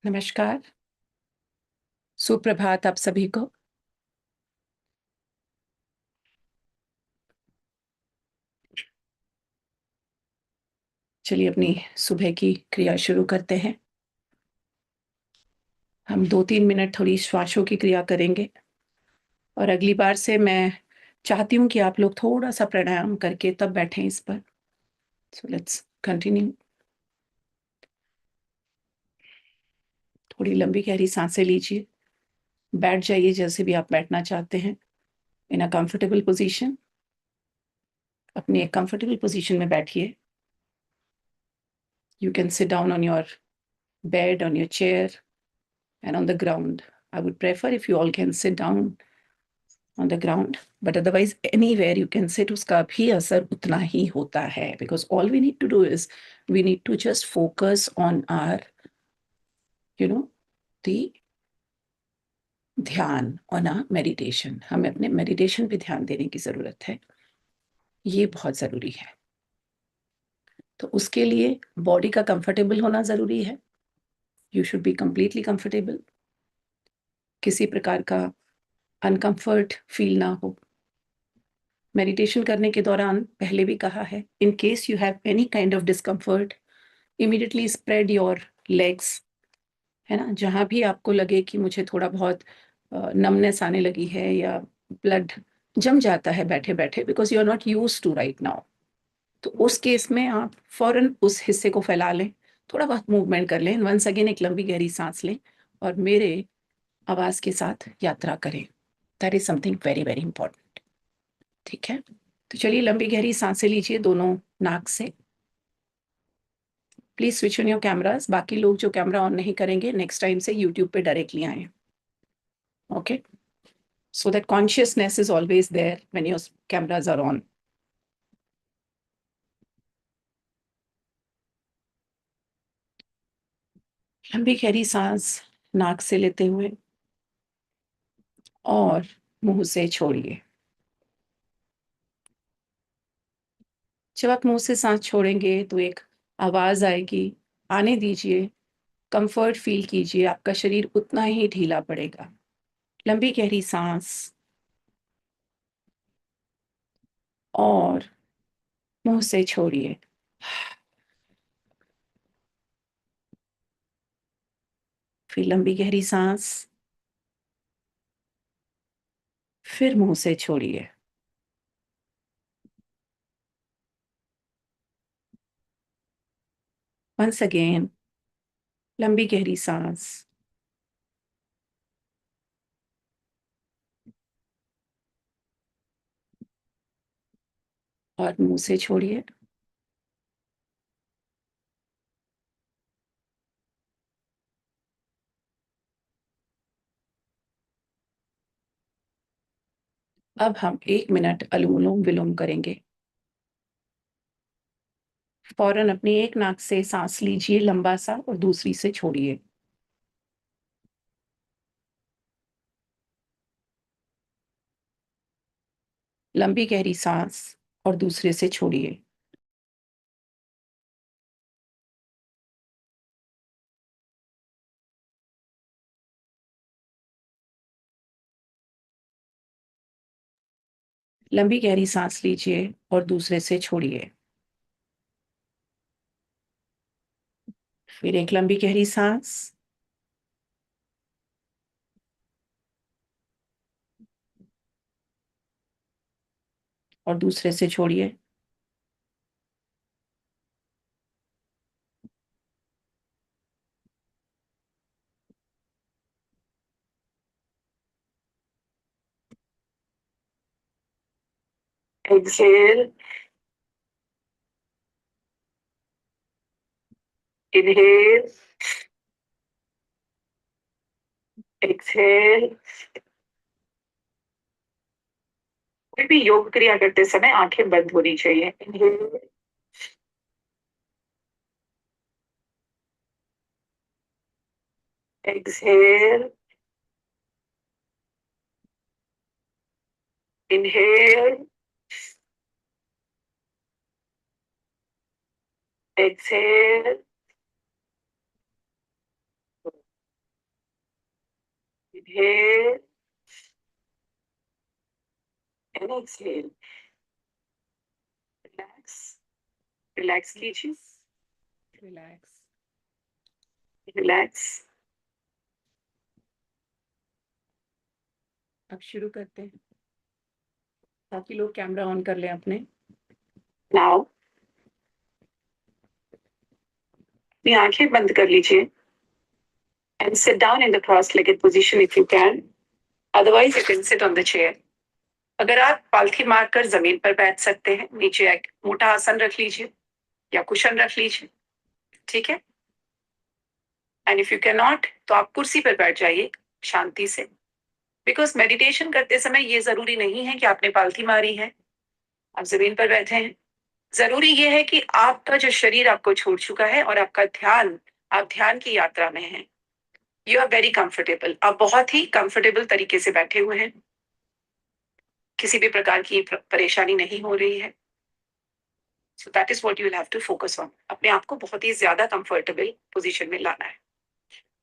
नमस्कार, सुप्रभात आप सभी को। चलिए अपनी सुबह की क्रिया शुरू करते हैं। हम 2-3 मिनट थोड़ी श्वासों की क्रिया करेंगे और अगली बार से मैं चाहती हूँ कि आप लोग थोड़ा-सा प्राणायाम करके तब बैठें इस पर। So let's continue. थोड़ी लंबी गहरी सांसें लीजिए। बैठ जाइए जैसे भी आप बैठना चाहते हैं, इन अ कंफर्टेबल पोज़ीशन। अपनी एक कंफर्टेबल पोज़ीशन में बैठिए। You can sit down on your bed, on your chair and on the ground. I would prefer if you all can sit down on the ground, but otherwise anywhere you can sit, उसका भी असर उतना ही होता है, because all we need to do is we need to just focus on our you know the ध्यान, on our meditation. हमें अपने meditation पे ध्यान देने की जरूरत है, ये बहुत जरूरी है। तो उसके लिए बॉडी का कंफर्टेबल होना जरूरी है। You should be completely comfortable, किसी प्रकार का अनकंफर्ट फील ना हो। मेडिटेशन करने के दौरान पहले भी कहा है, in case you have any kind of discomfort, immediately spread your legs, है ना? जहाँ भी आपको लगे कि मुझे थोड़ा बहुत नमनेस आने लगी है या ब्लड जम जाता है बैठे-बैठे, because you are not used to right now, तो उस केस में आप फ़ौरन उस हिस्से को फैला लें, थोड़ा बहुत मूवमेंट कर लें, वन्स अगेन एक लंबी गहरी साँस लें और मेरे आवाज़ के साथ यात्रा करें। That is something very, very important. ठीक है? तो चलिए लंबी गहरी साँसें लीजिए दोनों नाक से। Please switch on your cameras. बाकी लोग जो कैमरा ऑन नहीं करेंगे नेक्स्ट टाइम से यूट्यूब पे डायरेक्टली आए। Okay, so that consciousness is always there when your cameras are on. लंबी गहरी सांस नाक से लेते हुए और मुंह से छोड़िए। जब आप मुंह से सांस छोड़ेंगे तो एक आवाज आएगी, आने दीजिए। कंफर्ट फील कीजिए, आपका शरीर उतना ही ढीला पड़ेगा। लंबी गहरी सांस और मुंह से छोड़िए। फिर लंबी गहरी सांस, फिर मुंह से छोड़िए। वंस अगेन, लंबी गहरी सांस और मुंह से छोड़िए। अब हम 1 मिनट अनुलोम विलोम करेंगे। फौरन अपनी एक नाक से सांस लीजिए लंबा सा और दूसरी से छोड़िए। लंबी गहरी सांस और दूसरे से छोड़िए। लंबी गहरी सांस लीजिए और दूसरे से छोड़िए। फिर एक लंबी गहरी सांस और दूसरे से छोड़िए। Exhale, inhale, exhale. कोई भी योग क्रिया करते समय आंखें बंद होनी चाहिए। Inhale, exhale, inhale, exhale, inhale and exhale. Relax लीजिए, रिलैक्स। अब शुरू करते हैं, ताकि लोग कैमरा ऑन कर लें अपने। नाउ अपनी आंखें बंद कर लीजिए and sit down in the cross legged position if you can, otherwise you can sit on the chair. अगर आप पालथी मारकर जमीन पर बैठ सकते हैं, नीचे एक मोटा आसन रख लीजिए या कुशन रख लीजिए, ठीक है। And if you can not, तो आप कुर्सी पर बैठ जाइए शांति से, बिकॉज मेडिटेशन करते समय ये जरूरी नहीं है कि आपने पालथी मारी है, आप जमीन पर बैठे हैं। जरूरी ये है कि आपका जो शरीर आपको छोड़ चुका है और आपका ध्यान, आप ध्यान की यात्रा में हैं। यू आर वेरी कंफर्टेबल, आप बहुत ही कंफर्टेबल तरीके से बैठे हुए हैं, किसी भी प्रकार की परेशानी नहीं हो रही है। So that is what you will have to focus on, अपने आप को बहुत ही ज्यादा कंफर्टेबल पोजीशन में लाना है।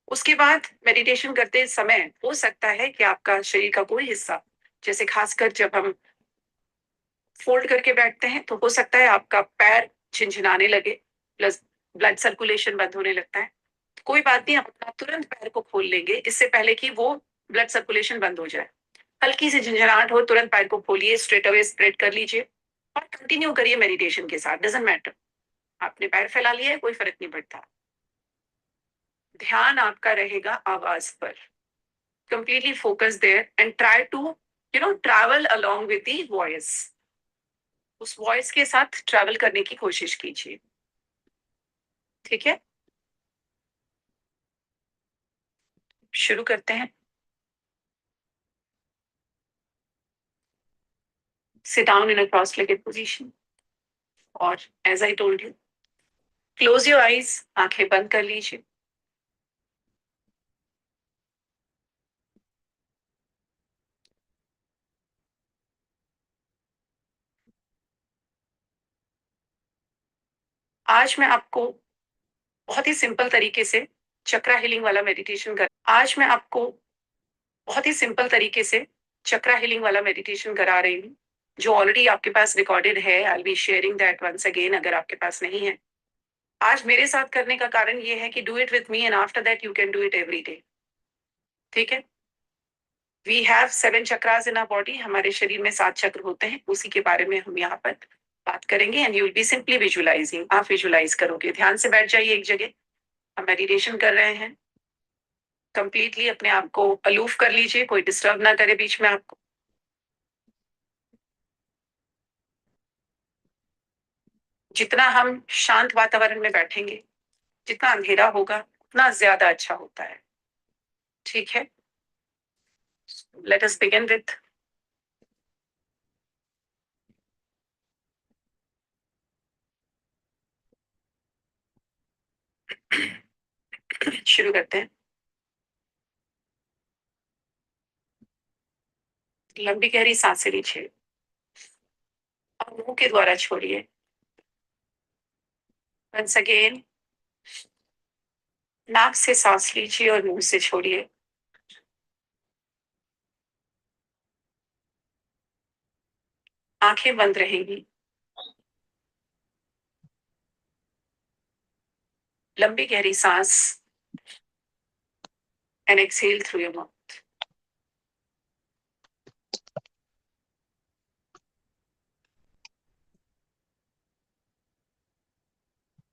उसके बाद मेडिटेशन करते समय हो सकता है कि आपका शरीर का कोई हिस्सा, जैसे खासकर जब हम फोल्ड करके बैठते हैं, तो हो सकता है आपका पैर झिनझिनाने लगे, प्लस ब्लड सर्कुलेशन बंद होने लगता है। कोई बात नहीं, आप अपना तुरंत पैर को खोल लेंगे, इससे पहले कि वो ब्लड सर्कुलेशन बंद हो जाए। हल्की सी झंझनाहट हो, तुरंत पैर को खोलिए, स्ट्रेट अवे स्प्रेड कर लीजिए और कंटिन्यू करिए मेडिटेशन के साथ। डजंट मैटर, आपने पैर फैला लिया है, कोई फर्क नहीं पड़ता। ध्यान आपका रहेगा आवाज पर, completely focus there and try to travel along with the voice. उस वॉइस के साथ ट्रैवल करने की कोशिश कीजिए, ठीक है। शुरू करते हैं। Sit down in a cross legged position और as I told you, close your eyes, आंखें बंद कर लीजिए। आज मैं आपको बहुत ही सिंपल तरीके से चक्रा हीलिंग वाला मेडिटेशन कर आज मैं आपको बहुत ही सिंपल तरीके से चक्रा हीलिंग वाला मेडिटेशन करा रही हूँ, जो ऑलरेडी आपके पास रिकॉर्डेड है। I will be sharing that once again, अगर आपके पास नहीं है। आज मेरे साथ करने का कारण ये है कि do it with me and after that you can do it every day, ठीक है। We have 7 chakras in our body, हमारे शरीर में 7 चक्र होते हैं, उसी के बारे में हम यहाँ पर बात करेंगे। And you will be simply visualising, आप विजुअलाइज करोगे। ध्यान से बैठ जाइए एक जगह, हम मेडिटेशन कर रहे हैं। कंप्लीटली अपने आप को अलूफ कर लीजिए, कोई डिस्टर्ब ना करे बीच में आपको। जितना हम शांत वातावरण में बैठेंगे, जितना अंधेरा होगा, उतना ज्यादा अच्छा होता है, ठीक है। लेट अस बिगिन विथ, शुरू करते हैं। लंबी गहरी सांसें लीजिए और मुंह के द्वारा छोड़िए। वंस अगेन, नाक से सांस लीजिए और मुंह से छोड़िए। आंखें बंद रहेंगी। लंबी गहरी सांस and exhale through your mouth.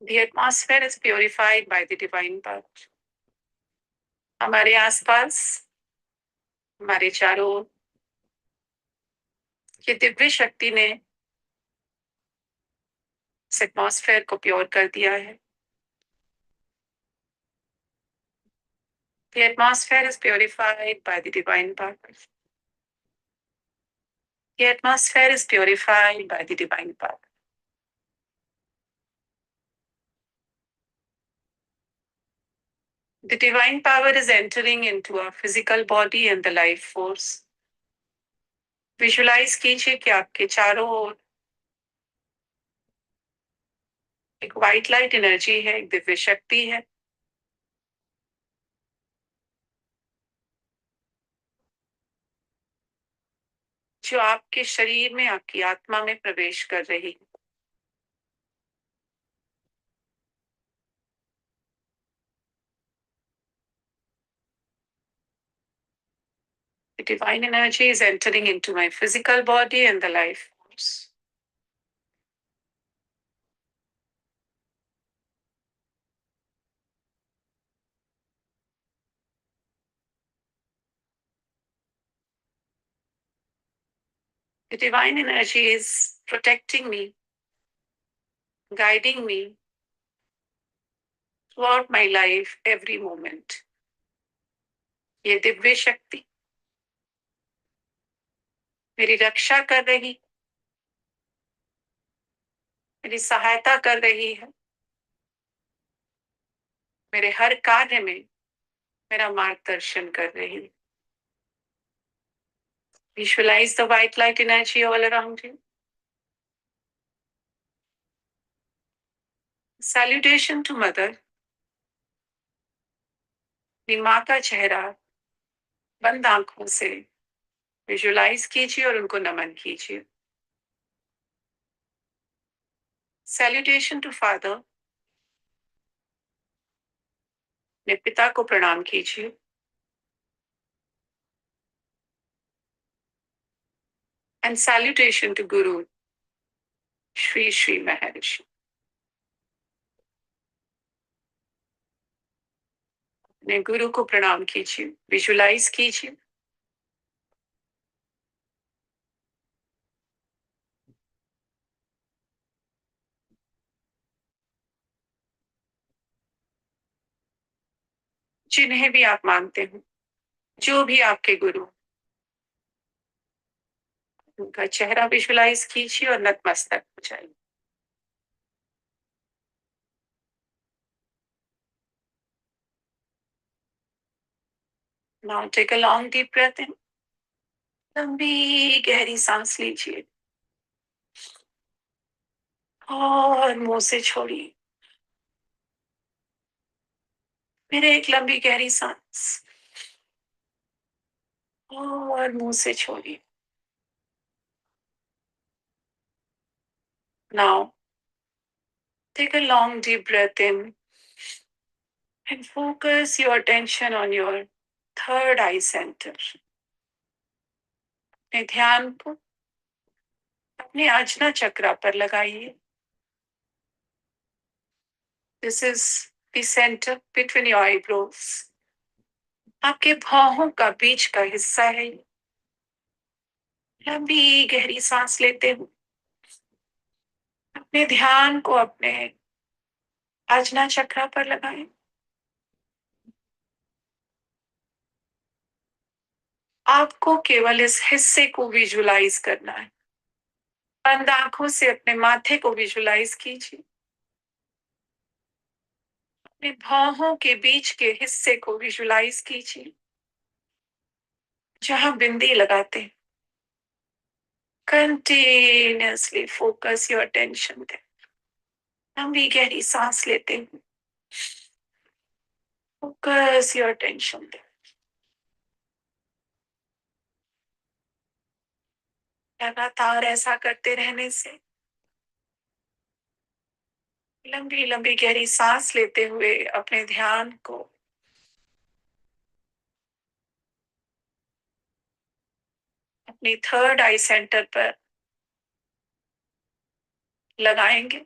The atmosphere is purified by the divine power. हमारे आसपास, हमारे चारों ओर ये दिव्य शक्ति ने इस एटमॉस्फेयर को प्योर कर दिया है। The atmosphere is purified by the divine power. The atmosphere is purified by the divine power. The divine power is entering into our physical body and the life force. Visualize कीजिए कि आपके चारों ओर एक white light energy है, एक दिव्य शक्ति है। जो आपके शरीर में, आपकी आत्मा में प्रवेश कर रही है। The divine energy is entering into my physical body and the life force. The divine energy is protecting me, guiding me throughout my life, every moment. ये दिव्य शक्ति मेरी रक्षा कर रही, मेरी सहायता कर रही है, मेरे हर कार्य में मेरा मार्गदर्शन कर रही है। Visualize the white light energy all around you. Salutation to Mother. अपनी माँ का चेहरा बंद आंखों से विजुलाइज कीजिए और उनको नमन कीजिए। Salutation to Father. अपने पिता को प्रणाम कीजिए। And salutation to Guru, Shri Shri Maharishi. अपने गुरु को प्रणाम कीजिए, विजुलाइज कीजिए। जिन्हें भी आप मानते हो, जो भी आपके गुरु, उनका चेहरा विजुलाइज कीजिए और नतमस्तक हो जाइए। Now take a long deep breath in. लंबी गहरी सांस लीजिए और मुंह से छोड़िए। फिर एक लंबी गहरी सांस और मुंह से छोड़िए। Now take a long deep breath in and focus your attention on your third eye center. अपने ध्यान को अपने आज्ञा चक्र पर लगाइए। This is the center between your eyebrows. आपके भौहों का बीच का हिस्सा है। लंबी गहरी सांस लेते हुए अपने ध्यान को अपने आज्ञा चक्र पर लगाएं। आपको केवल इस हिस्से को विजुलाइज करना है। बंद आंखों से अपने माथे को विजुलाइज कीजिए। अपने भौहों के बीच के हिस्से को विजुलाइज कीजिए, जहां बिंदी लगाते। Continuously focus your attention there. लंबी गहरी सांस लेते हुए फोकस योर अटेंशन देयर। लगातार ऐसा करते रहने से लंबी लंबी गहरी सांस लेते हुए अपने ध्यान को अपनी थर्ड आई सेंटर पर लगाएंगे।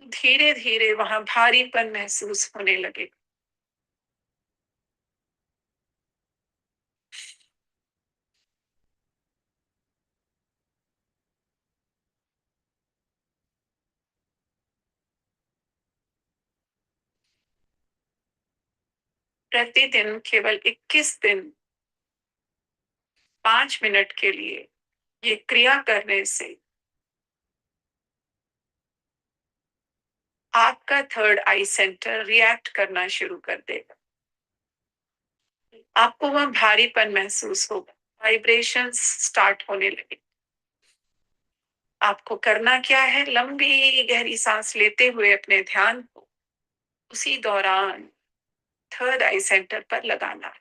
धीरे धीरे वहां भारीपन महसूस होने लगे। प्रतिदिन केवल 21 दिन 5 मिनट के लिए ये क्रिया करने से आपका थर्ड आई सेंटर रिएक्ट करना शुरू कर देगा। आपको वह भारीपन महसूस होगा, वाइब्रेशंस स्टार्ट होने लगे। आपको करना क्या है? लंबी गहरी सांस लेते हुए अपने ध्यान को उसी दौरान थर्ड आई सेंटर पर लगाना।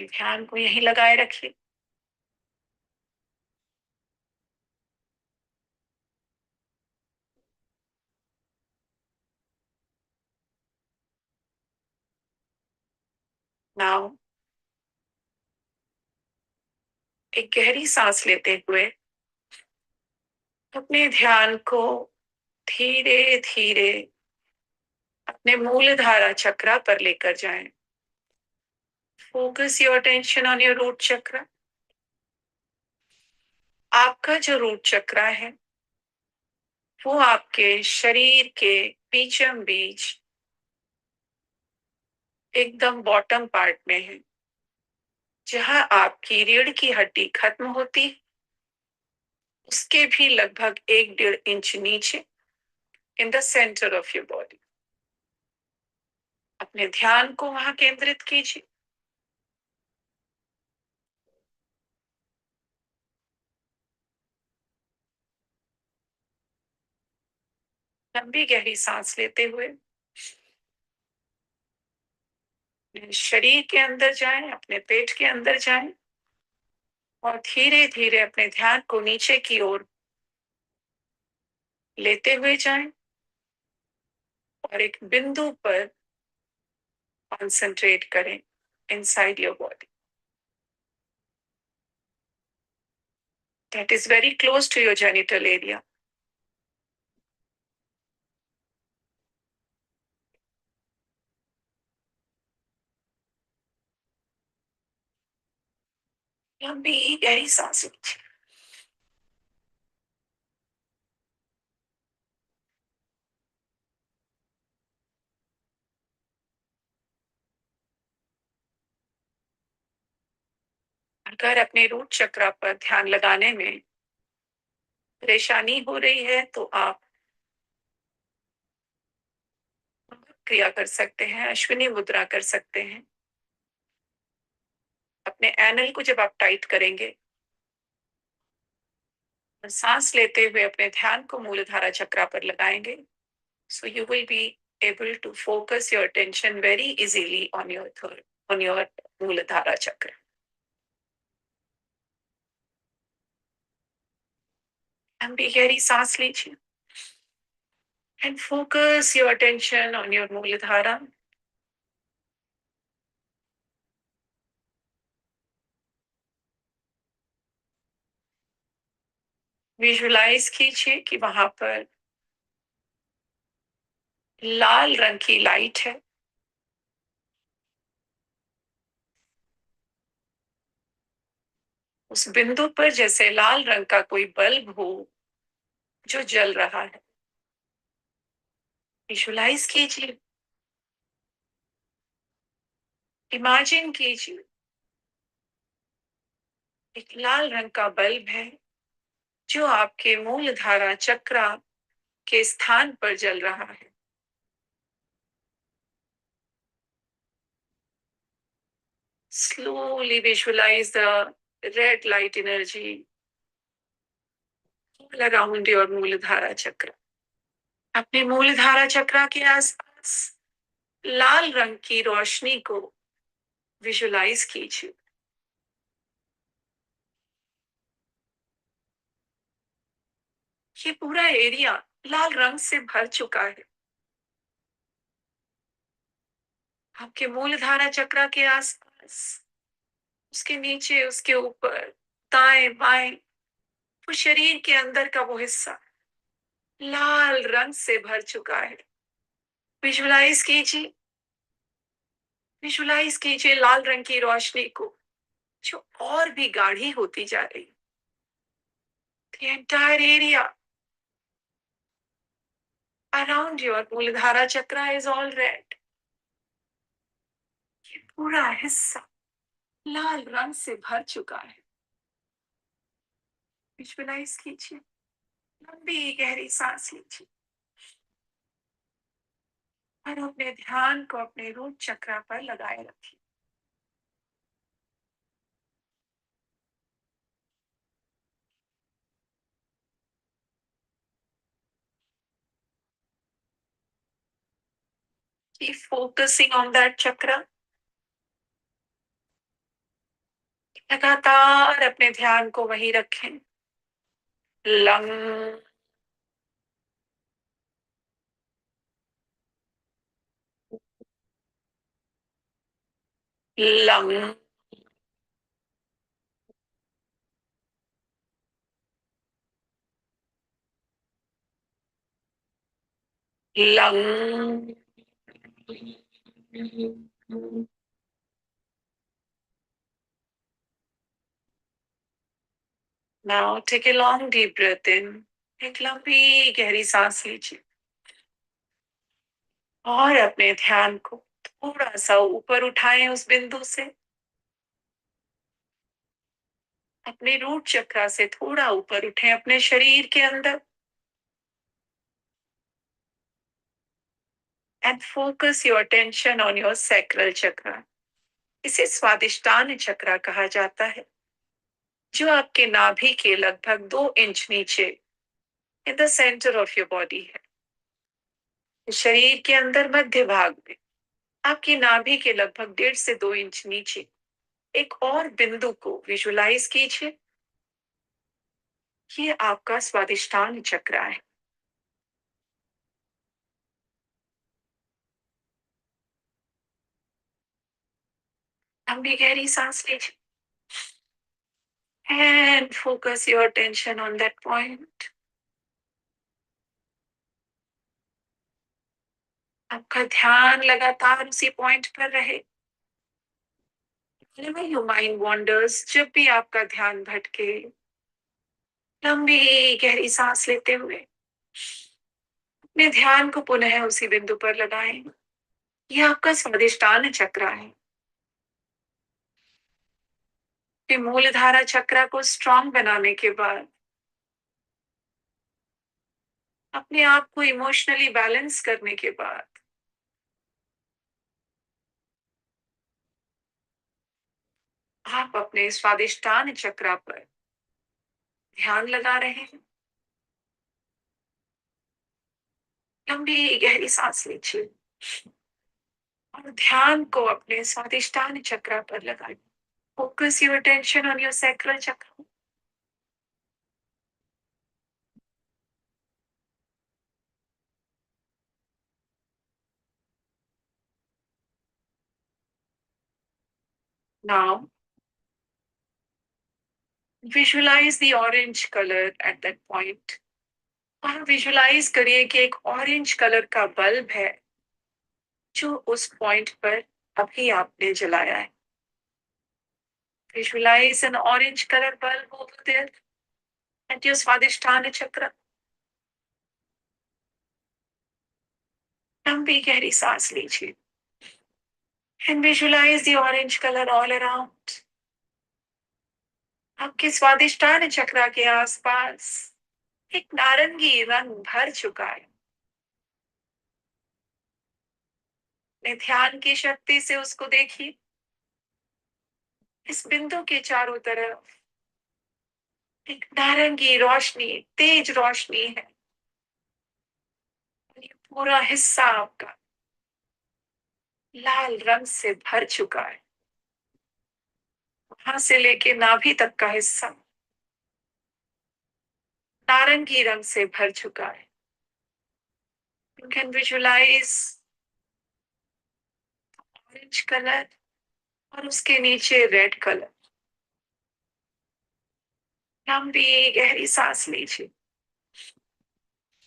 ध्यान को यहीं लगाए रखिए। नाउ एक गहरी सांस लेते हुए अपने ध्यान को धीरे धीरे अपने मूलाधार चक्र पर लेकर जाएं। Focus your attention on your root chakra. आपका जो रूट चक्र है वो आपके शरीर के बीचम बीच एकदम बॉटम पार्ट में है, जहां आपकी रीढ़ की हड्डी खत्म होती है, उसके भी लगभग 1-1.5 इंच नीचे, in the centre of your body. अपने ध्यान को वहां केंद्रित कीजिए। लंबी गहरी सांस लेते हुए अपने शरीर के अंदर जाएं, अपने पेट के अंदर जाएं और धीरे धीरे अपने ध्यान को नीचे की ओर लेते हुए जाएं और एक बिंदु पर कॉन्सेंट्रेट करें inside your body, that is very close to your genital area. लंबी गहरी सांस लीजिए। अगर अपने रूट चक्र पर ध्यान लगाने में परेशानी हो रही है तो आप क्रिया कर सकते हैं, अश्विनी मुद्रा कर सकते हैं। अपने एनल को जब आप टाइट करेंगे और सांस लेते हुए अपने ध्यान को मूलाधार चक्र पर लगाएंगे, so you will be able to focus your attention very easily on your third, on your मूलाधार चक्र। लंबी गहरी सांस लीजिए and focus your attention on your मूलाधार। विजुलाइज कीजिए कि वहां पर लाल रंग की लाइट है। उस बिंदु पर जैसे लाल रंग का कोई बल्ब हो जो जल रहा है। विजुलाइज कीजिए, इमेजिन कीजिए एक लाल रंग का बल्ब है जो आपके मूलाधार चक्र के स्थान पर जल रहा है। Slowly visualize the red light energy all around your मूलाधार चक्र। अपने मूलाधार चक्र के आसपास लाल रंग की रोशनी को विजुलाइज कीजिए। ये पूरा एरिया लाल रंग से भर चुका है। आपके मूलाधार चक्र के आसपास, उसके नीचे, उसके ऊपर, दाएं बाएं, वो शरीर के अंदर का वो हिस्सा लाल रंग से भर चुका है। विजुलाइज कीजिए, विजुलाइज कीजिए लाल रंग की रोशनी को जो और भी गाढ़ी होती जा रही है। The entire area around your मूलाधार चक्र is all red। ये पूरा हिस्सा लाल रंग से भर चुका है। विजुलाइज कीजिए, लंबी गहरी सांस लीजिए और अपने ध्यान को अपने रूट चक्र पर लगाए रखिए। Keep focusing on that chakra लगातार अपने ध्यान को वहीं रखें। Lung, lung, lung. Now take a long deep breath in. एक लंबी गहरी सांस लीजिए और अपने ध्यान को थोड़ा सा ऊपर उठाएं उस बिंदु से। अपने रूट चक्र से थोड़ा ऊपर उठें अपने शरीर के अंदर। And focus your attention on your sacral chakra. इसे स्वादिष्टान चक्र कहा जाता है, जो आपके नाभि के लगभग 2 इंच नीचे in the centre of your body है। शरीर के अंदर मध्य भाग में आपकी नाभि के लगभग 1.5 से 2 इंच नीचे एक और बिंदु को विजुलाइज कीजिए। ये आपका स्वादिष्टान चक्र है। लंबी गहरी सांस लीजिए and focus your attention on that point. आपका ध्यान लगातार उसी पॉइंट पर रहे। Whenever your mind wanders, जब भी आपका ध्यान भटके, लंबी गहरी सांस लेते हुए अपने ध्यान को पुनः उसी बिंदु पर लगाएं। यह आपका स्वादिष्टान चक्र है। फिर मूलधारा चक्र को स्ट्रांग बनाने के बाद अपने आप को इमोशनली बैलेंस करने के बाद आप अपने स्वादिष्टान चक्र पर ध्यान लगा रहे हैं। लंबी गहरी सांस लीजिए और ध्यान को अपने स्वादिष्टान चक्र पर लगाएं। Focus your attention on your sacral chakra. Now visualise the orange colour at that point. और विजुलाइज करिए कि एक ऑरेंज कलर का बल्ब है जो उस पॉइंट पर अभी आपने जलाया है। Visualise an orange colour bulb over there at your Swadhisthana chakra. लंबी गहरी सांस लीजिए and visualize the orange color all around. आपके स्वादिष्टान चक्र के आसपास एक नारंगी रंग भर चुका है। अपने ध्यान की शक्ति से उसको देखिए। इस बिंदु के चारों तरफ एक नारंगी रोशनी, तेज रोशनी है। ये पूरा हिस्सा आपका लाल रंग से भर चुका है। वहां से लेके नाभि तक का हिस्सा नारंगी रंग से भर चुका है। You can visualize orange colour और उसके नीचे रेड कलर। लंबी गहरी सांस लीजिए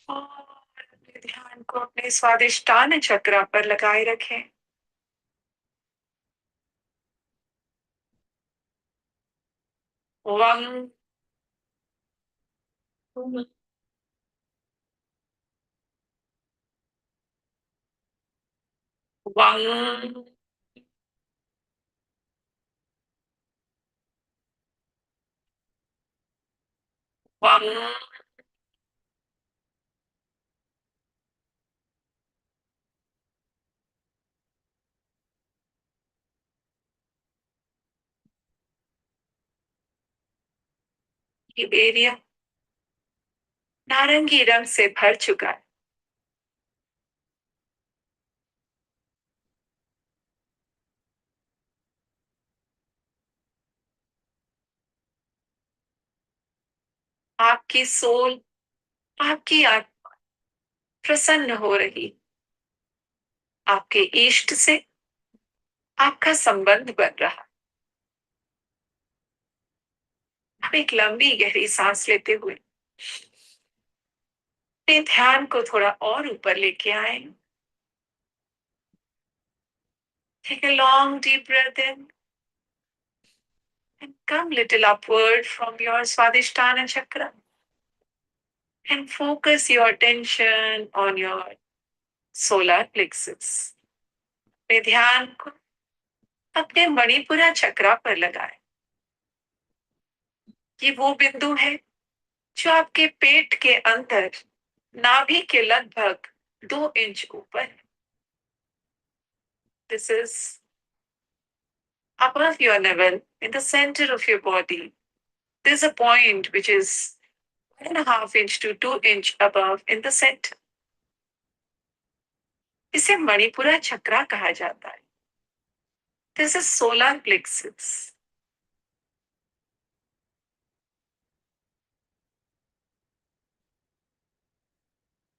और अपने ध्यान को अपने स्वादिष्टान चक्र पर लगाए रखें। वंग, वंग, वंग। ये एरिया नारंगी रंग से भर चुका है। आपकी सोल, आपकी आत्मा प्रसन्न हो रही, आपके इष्ट से आपका संबंध बन रहा। आप एक लंबी गहरी सांस लेते हुए अपने ध्यान को थोड़ा और ऊपर लेके आए। Take a long deep breath in and come little upward from your Swadhisthana chakra and focus your attention on your solar plexus. अपने ध्यान को अपने मणिपुरा चक्रा पर लगाएं। ये वो बिंदु है जो आपके पेट के अंदर नाभि के लगभग 2 इंच ऊपर है। This is above your navel, in the center of your body. There's a point which is 1.5 inch to 2 inch above in the center. इसे मणिपुरा चक्रा कहा जाता है। This is solar plexus.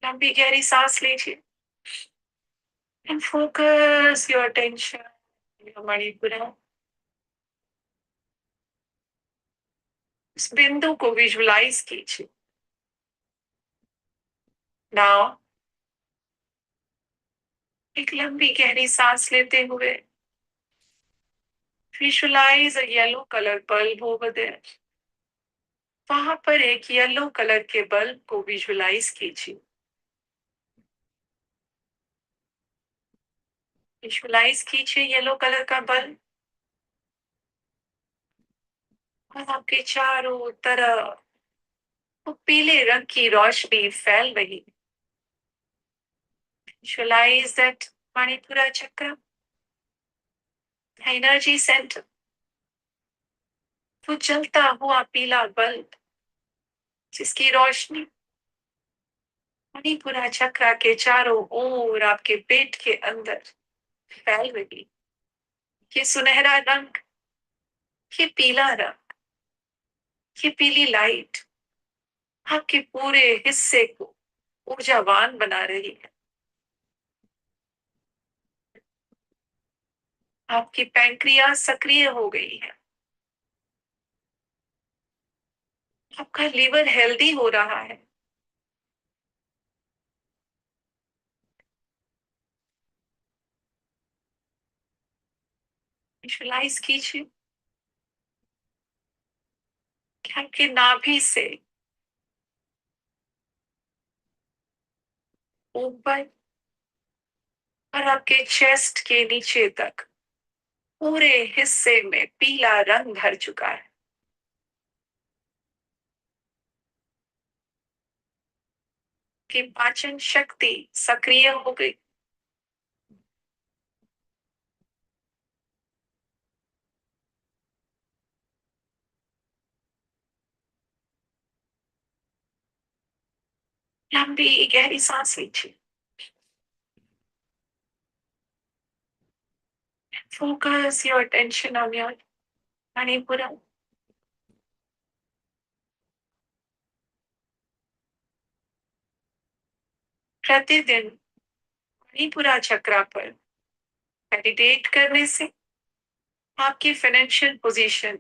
लंबी गहरी सांस लीजिए and focus your attention on your Manipura. इस बिंदु को विजुअलाइज कीजिए। Now, एक लंबी गहरी सांस लेते हुए visualize a yellow color bulb over there. वहां पर एक येलो कलर के बल्ब को विजुअलाइज कीजिए। विजुअलाइज कीजिए येलो कलर का बल्ब और आपके चारों तरफ वो पीले रंग की रोशनी फैल रही। Visualize that Manipura chakra, energy centre, वो जलता हुआ पीला बल्ब जिसकी रोशनी मणिपुरा चक्रा के चारों ओर आपके पेट के अंदर फैल रही। ये सुनहरा रंग, ये पीला रंग, ये पीली लाइट आपके पूरे हिस्से को ऊर्जावान बना रही है। आपकी पैंक्रियास सक्रिय हो गई है। आपका लीवर हेल्दी हो रहा है। विजुअलाइज कीजिए कि आपके नाभि से ऊपर और आपके चेस्ट के नीचे तक पूरे हिस्से में पीला रंग भर चुका है। कि पाचन शक्ति सक्रिय हो गई। लंबी गहरी सांस लीजिए। Focus your attention on your Manipura. प्रतिदिन मणिपुरा चक्रा पर मेडिटेट करने से आपकी फाइनेंशियल पोजीशन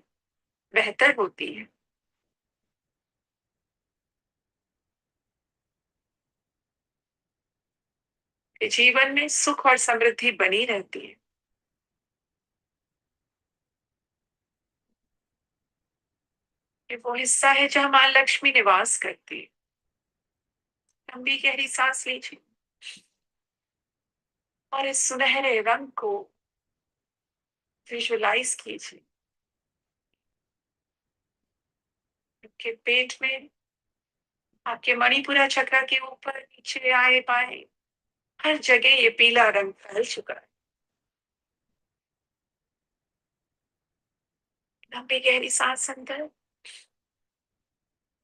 बेहतर होती है। जीवन में सुख और समृद्धि बनी रहती है। ये वो हिस्सा है जहां मां लक्ष्मी निवास करती है। लंबी गहरी सांस लीजिए और इस सुनहरे रंग को विजुअलाइज कीजिए। आपके पेट में, आपके मणिपुरा चक्र के ऊपर नीचे आए बाएं हर जगह ये पीला रंग फैल चुका है। लंबी गहरी सांस अंदर,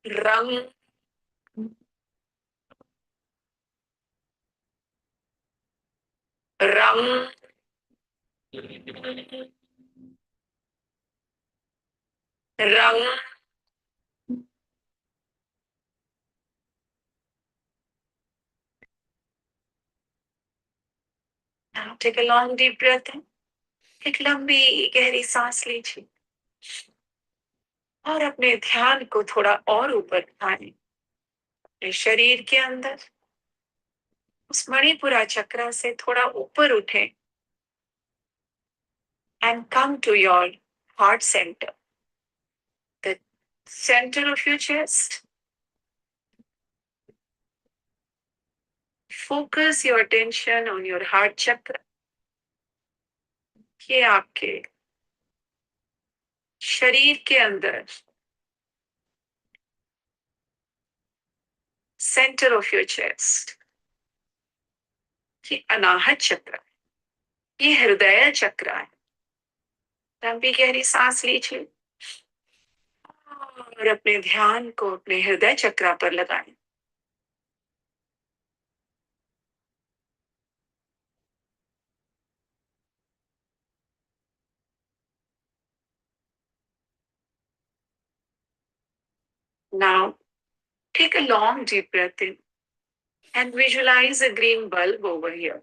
रंग, रंग, रंग, Now take a long deep breath in. एक लंबी गहरी सांस लीजिए और अपने ध्यान को थोड़ा और ऊपर उठाएं। अपने शरीर के अंदर उस मणिपुरा चक्र से थोड़ा ऊपर उठें and come to your heart center, the center of your chest. Focus your attention on your heart chakra. ये आपके शरीर के अंदर सेंटर ऑफ योर चेस्ट, ये अनाहत चक्र, ये हृदय चक्र है। लंबी गहरी सांस लीजिए और अपने ध्यान को अपने हृदय चक्र पर लगाएं। Now take a long deep breath in and visualize a green bulb over here.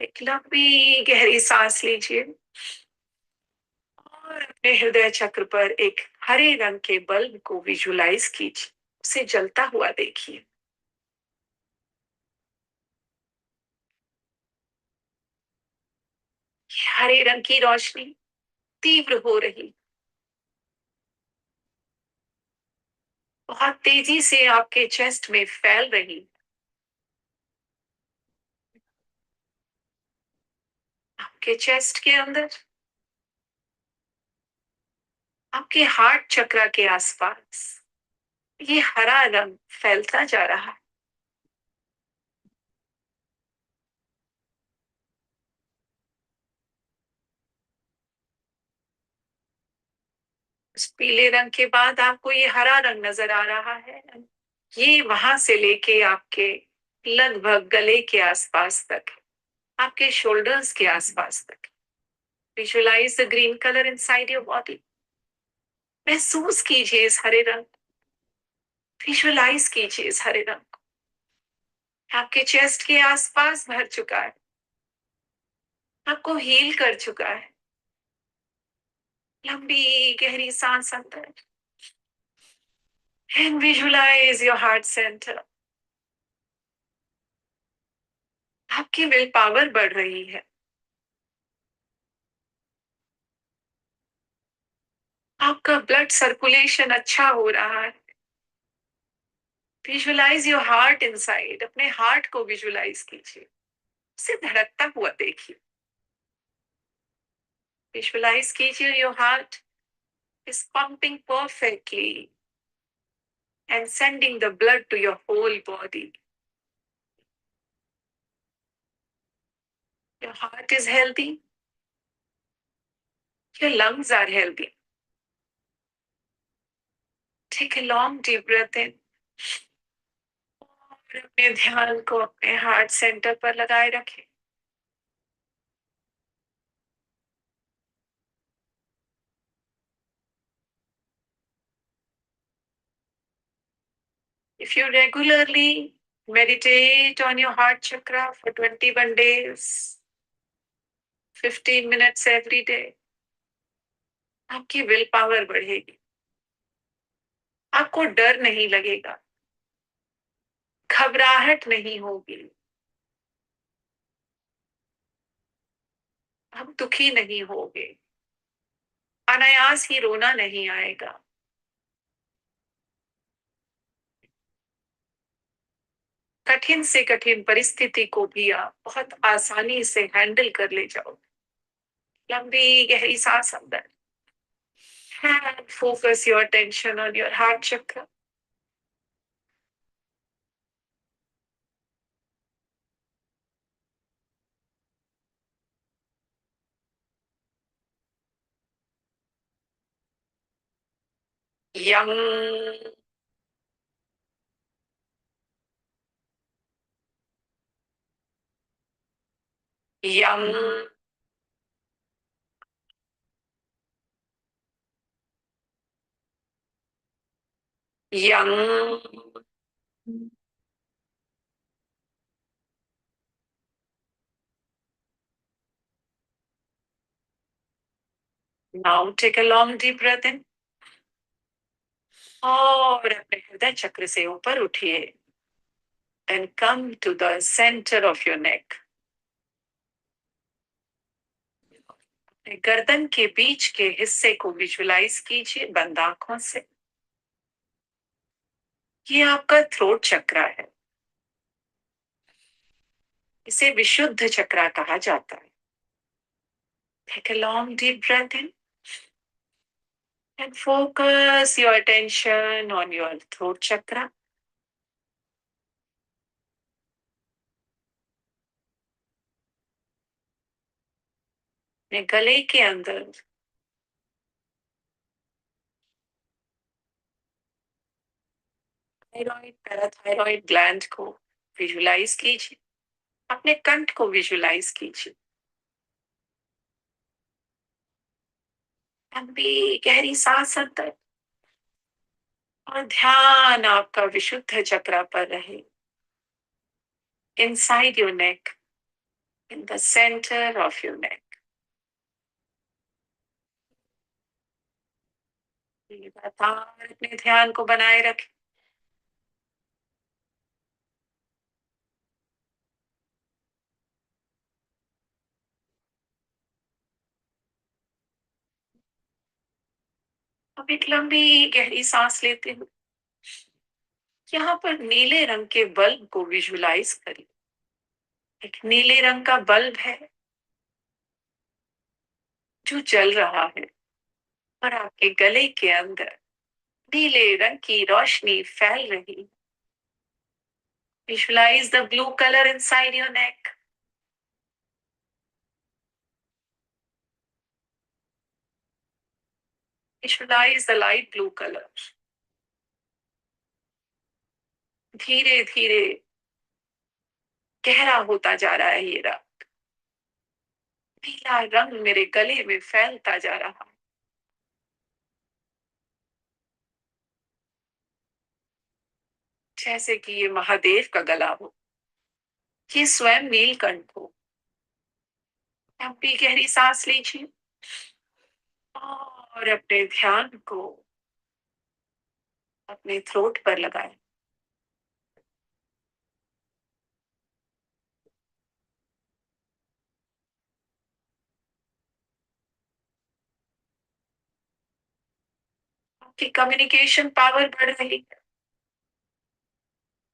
एक लंबी गहरी सांस लीजिए और अपने हृदय चक्र पर एक हरे रंग के बल्ब को विजुलाइज कीजिए, उसे जलता हुआ देखिए। हरे रंग की रोशनी तीव्र हो रही, बहुत तेजी से आपके चेस्ट में फैल रही। आपके चेस्ट के अंदर, आपके हार्ट चक्र के आसपास ये हरा रंग फैलता जा रहा है। उस पीले रंग के बाद आपको ये हरा रंग नजर आ रहा है। ये वहां से लेके आपके लगभग गले के आसपास तक, आपके शोल्डर्स के आसपास तक। Visualise the green colour inside your body. महसूस कीजिए इस हरे रंग, विजुलाइज कीजिए इस हरे रंग को। आपके चेस्ट के आसपास भर चुका है, आपको हील कर चुका है। लंबी गहरी सांस अंदर and visualize your heart center. आपकी विल पावर बढ़ रही है, आपका ब्लड सर्कुलेशन अच्छा हो रहा है। विजुलाइज योर हार्ट इनसाइड, अपने हार्ट को विजुलाइज कीजिए, उसे धड़कता हुआ देखिए। विजुलाइज कीजिए your heart is pumping perfectly and sending the blood to your whole body. Your heart is healthy, your lungs are healthy. Take a long deep breath in और अपने ध्यान को अपने हार्ट सेंटर पर लगाए रखें। If you regularly meditate on your heart chakra for 21 days, 15 minutes every day, आपकी will power बढ़ेगी, आपको डर नहीं लगेगा, घबराहट नहीं होगी, आप दुखी नहीं होगे, अनायास ही रोना नहीं आएगा। कठिन से कठिन परिस्थिति को भी आप बहुत आसानी से हैंडल कर ले जाओगे। लंबी गहरी सांस अंदर and focus your attention on your heart chakra. Young, young, young, Now take a long deep breath in. और अपने हृदय चक्र से ऊपर उठिए and come to the center of your neck. गर्दन के बीच के हिस्से को विजुलाइज कीजिए बंद आंखों से। ये आपका थ्रोट चक्र है। इसे विशुद्ध चक्र कहा जाता है। Take a long deep breath in and focus your attention on your throat chakra. अपने गले के अंदर थायराइड पैराथायराइड ग्लैंड को विजुलाइज कीजिए। अपने कंठ को विजुलाइज कीजिए। लंबी गहरी सांस अंदर और ध्यान आपका विशुद्ध चक्र पर रहे। Inside your neck, in the center of your neck. लगातार अपने ध्यान को बनाए रखें। अब एक लंबी गहरी सांस लेते हुए यहाँ पर नीले रंग के बल्ब को विजुलाइज करिए। एक नीले रंग का बल्ब है जो जल रहा है और आपके गले के अंदर नीले रंग की रोशनी फैल रही। Visualize the blue color inside your neck. Visualize the light blue color. धीरे धीरे गहरा होता जा रहा है ये रंग। नीला रंग मेरे गले में फैलता जा रहा है। जैसे कि ये महादेव का गला हो, ये स्वयं नीलकंठ हो। लंबी गहरी सांस लीजिए और अपने ध्यान को अपने थ्रोट पर लगाएं। आपकी कम्युनिकेशन पावर बढ़ रही है।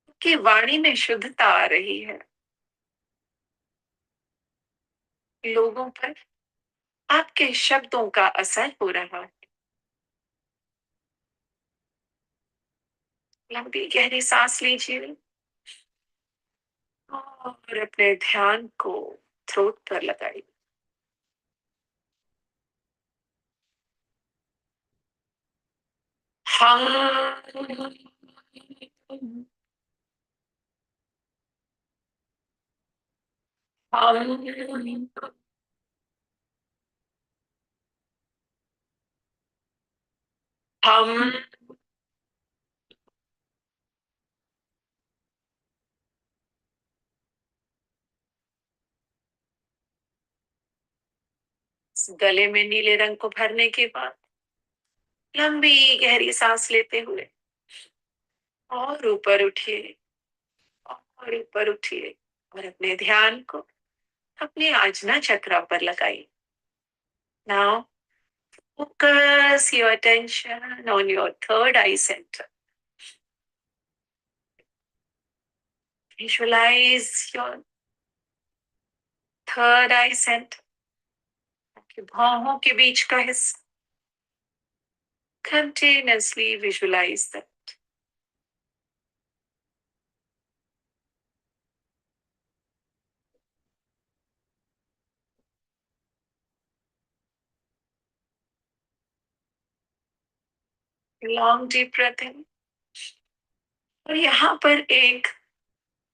आपकी वाणी में शुद्धता आ रही है। लोगों पर आपके शब्दों का असर हो रहा है। लंबी गहरी सांस लीजिए और अपने ध्यान को थ्रोट पर लगाइए। हम हम हम गले में नीले रंग को भरने के बाद लंबी गहरी सांस लेते हुए और ऊपर उठिए और ऊपर उठिए और अपने ध्यान को अपने आजना चक्र पर लगाइए। Now focus your attention on your third eye center. Visualize your third eye center. आपके भौहों के बीच का हिस्सा। Continuously visualize that. Long deep breath in. और यहाँ पर एक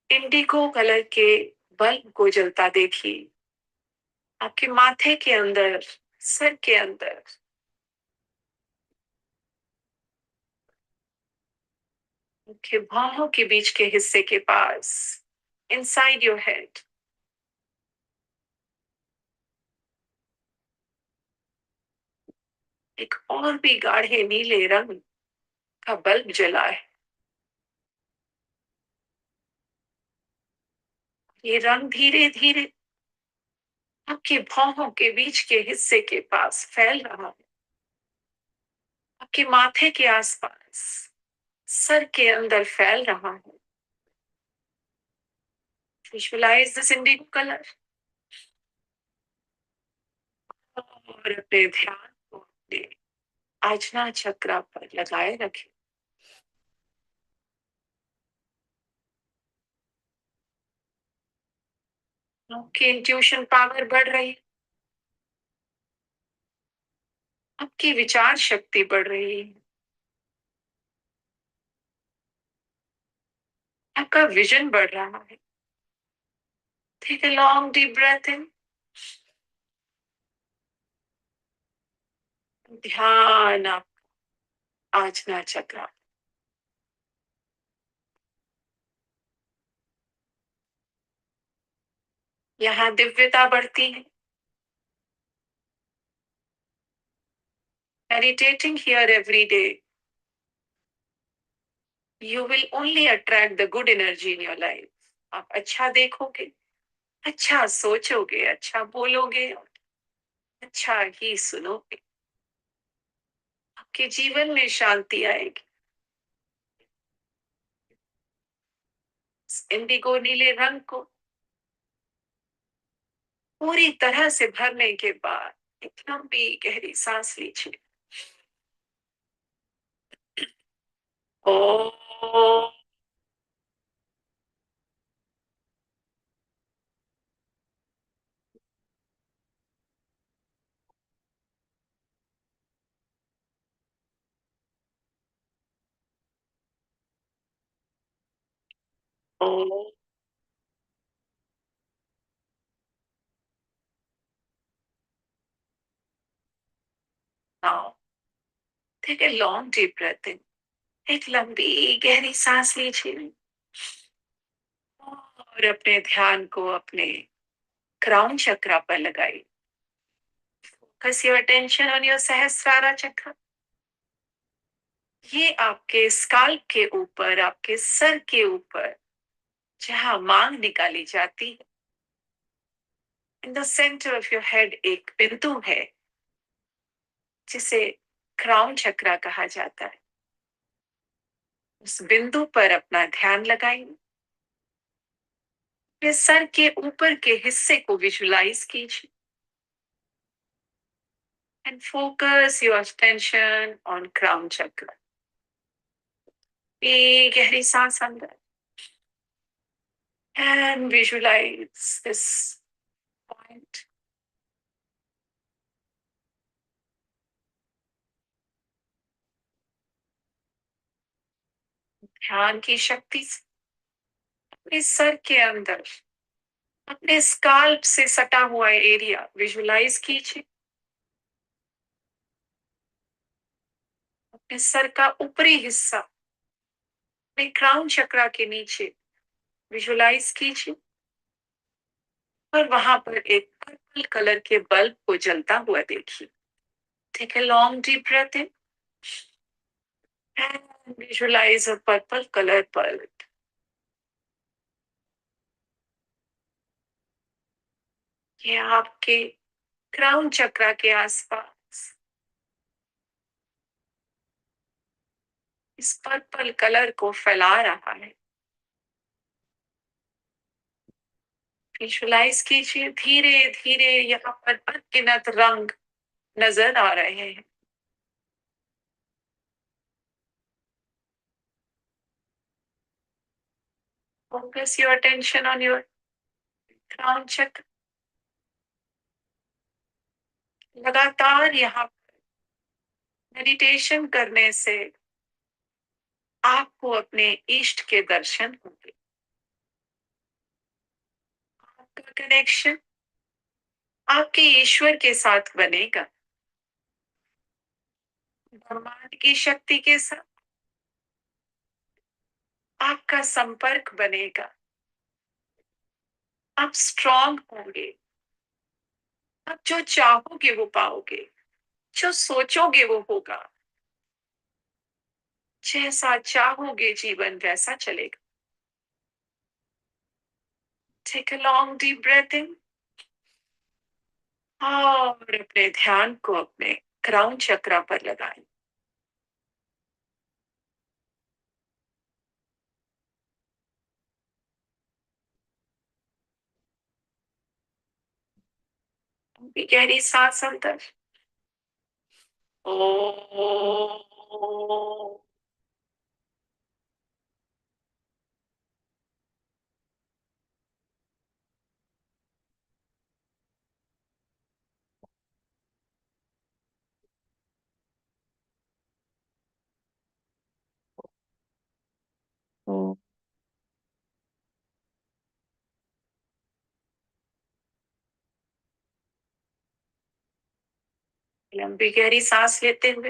इंडिगो कलर के बल्ब को जलता देखिए। आपके माथे के अंदर, सर के अंदर। आपके बाहों के बीच के हिस्से के पास, inside your head. एक और भी गाढ़े नीले रंग का बल्ब जला है। ये रंग धीरे धीरे आपके भौहों के बीच के हिस्से के पास फैल रहा है, आपके माथे के आसपास, सर के अंदर फैल रहा है। विजुअलाइज दिस इंडिगो कलर और अपने ध्यान को अपने आजना चक्र पर लगाए रखें। आपकी इंट्यूशन पावर बढ़ रही है, आपकी विचार शक्ति बढ़ रही है, आपका विजन बढ़ रहा है। Take a long deep breath in. ध्यान आप आजना चक्र। यहाँ दिव्यता बढ़ती है। Meditating here every day, you will only attract the good energy in your life. आप अच्छा देखोगे, अच्छा सोचोगे, अच्छा बोलोगे, अच्छा ही सुनोगे। आपके जीवन में शांति आएगी। इंडिगो नीले रंग को पूरी तरह से भरने के बाद एक लंबी गहरी सांस लीजिए। ओ ओ now take a long deep breath in. एक लंबी गहरी सांस लीजिए और अपने ध्यान को अपने क्राउन चक्र पर लगाइए। Focus your attention on your सहस्रारा चक्र। ये आपके स्काल्प के ऊपर, आपके सर के ऊपर, जहां मांग निकाली जाती है, in the centre of your head एक बिंदु है जिसे क्राउन चक्र कहा जाता है। उस बिंदु पर अपना ध्यान लगाइए। अपने सर के ऊपर के हिस्से को विजुलाइज कीजिए and focus your attention on crown चक्र। एक गहरी सांस अंदर and visualize this point. ध्यान की शक्ति से अपने सर के अंदर, अपने स्काल्प से सटा हुआ एरिया विजुलाइज कीजिए। अपने सर का ऊपरी हिस्सा अपने क्राउन चक्र के नीचे विजुलाइज कीजिए और वहां पर एक पर्पल कलर के बल्ब को जलता हुआ देखिए। Take a long deep breath in and visualise a purple colour bulb. ये आपके क्राउन चक्र के आसपास इस पर्पल कलर को फैला रहा है। विजुलाइज कीजिए धीरे धीरे यहाँ पर अनगिनत रंग नजर आ रहे हैं। Focus your attention on your crown चक्र। लगातार यहाँ मेडिटेशन करने से आपको अपने इष्ट के दर्शन होंगे। आपका कनेक्शन आपके ईश्वर के साथ बनेगा, ब्रह्मांड की शक्ति के साथ आपका संपर्क बनेगा। आप स्ट्रांग होंगे, आप जो चाहोगे वो पाओगे। जो सोचोगे वो होगा, जैसा चाहोगे जीवन वैसा चलेगा। Take a long deep breath in और अपने ध्यान को अपने क्राउन चक्रा पर लगाएं। भी गहरी सांस अंदर। ओ लंबी गहरी सांस लेते हुए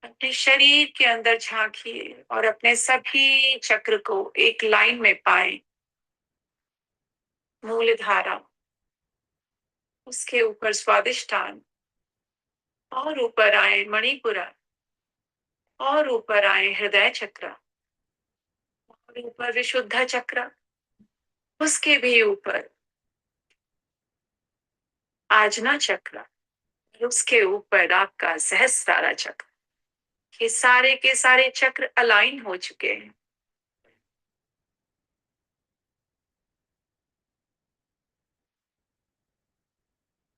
अपने शरीर के अंदर झांकिए और अपने सभी चक्र को एक लाइन में पाएं। मूलधारा, उसके ऊपर स्वादिष्ठान, और ऊपर आए मणिपुरा, और ऊपर आए हृदय चक्र, और ऊपर विशुद्ध चक्र, उसके भी ऊपर आजना चक्र, और उसके ऊपर आपका सहस्रारा चक्र। ये सारे के सारे चक्र अलाइन हो चुके हैं।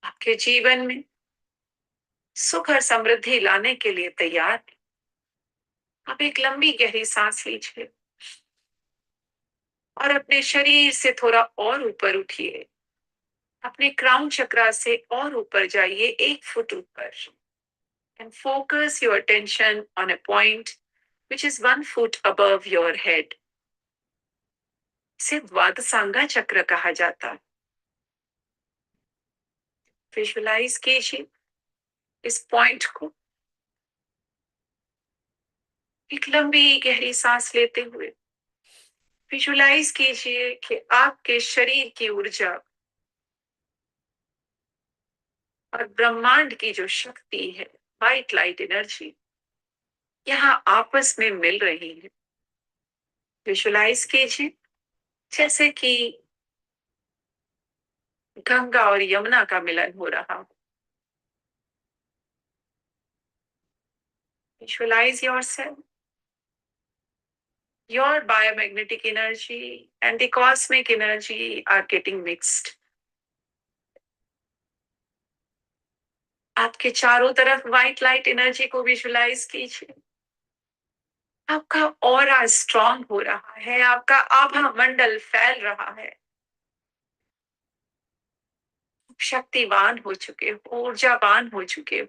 आपके जीवन में सुख और समृद्धि लाने के लिए तैयार हैं। आप एक लंबी गहरी सांस लीजिए और अपने शरीर से थोड़ा और ऊपर उठिए। अपने क्राउन चक्रा से और ऊपर जाइए, 1 फुट ऊपर, and focus your attention on a point which is 1 foot above your head. इसे द्वादशांगा चक्र कहा जाता है। विजुलाइज कीजिए इस पॉइंट को। एक लंबी गहरी सांस लेते हुए विजुलाइज कीजिए कि आपके शरीर की ऊर्जा और ब्रह्मांड की जो शक्ति है, वाइट लाइट एनर्जी, यहाँ आपस में मिल रही है। विजुलाइज कीजिए जैसे कि गंगा और यमुना का मिलन हो रहा हो। Visualize yourself, your biomagnetic energy and the cosmic energy are getting mixed. आपके चारों तरफ व्हाइट लाइट एनर्जी को विजुलाइज कीजिए। आपका ऑरा स्ट्रांग हो रहा है, आपका आभा मंडल फैल रहा है। शक्तिवान हो चुके हो, ऊर्जावान हो चुके हो।